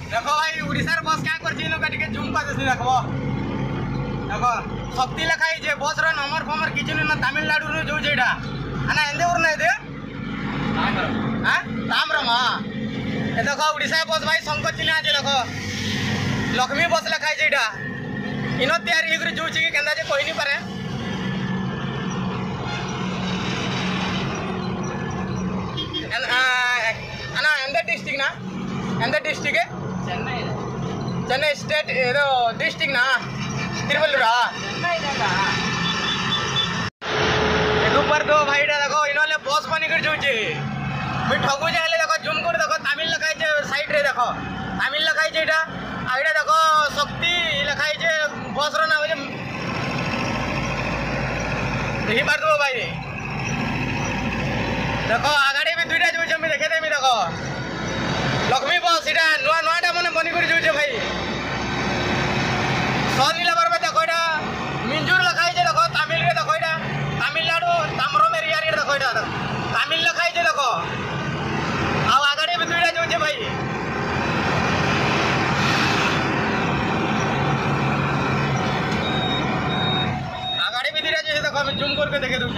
देखो भाई उड़ीसार बस क्या कर टिके जूम कर देसी देखो देखो शक्ति लिखाई जे बस रो नंबर फमर किछ न तमिलनाडु रो जो जेडा आना एंदे उर नै दे हां ताम्रमा ए देखो उड़ीसा बस भाई संको चिन्हा जे देखो लक्ष्मी बस लिखाई जेडा इनो तैयारी हिगरे जो छी केंदा जे कोई नहीं पारे आना एंदे डिस्ट्रिक्ट ना एंदे डिस्ट्रिक्ट चेन्नई स्टेट ఏదో डिस्ट्रिक्ट ना तिरुवल्लुरा ऊपर दो भाई देखो इनोले बस बनी कर जोचे मैं ठगु जाले देखो जूम कर देखो तमिल लिखाई जे साइड रे देखो तमिल लिखाई जे एटा आइडा देखो शक्ति लिखाई जे बस रो ना जे देखि पार दो भाई देखो आगाड़ी भी दुईटा जोचे मैं देखे देमी देखो लक्ष्मी बस इटा नुआ नुआटा मने बनी कर जोचे भाई सोनीला बरबे देखो एटा मिंजूर लिखाई जे देखो तमिल रे देखो एटा तमिलनाडु ताम्रम एरिया रे देखो एटा तमिल लिखाई जे देखो आ आगाड़ी भी दुईटा जोचे भाई आगाड़ी भी दुईटा जोचे देखो मैं जूम करके देखे दूं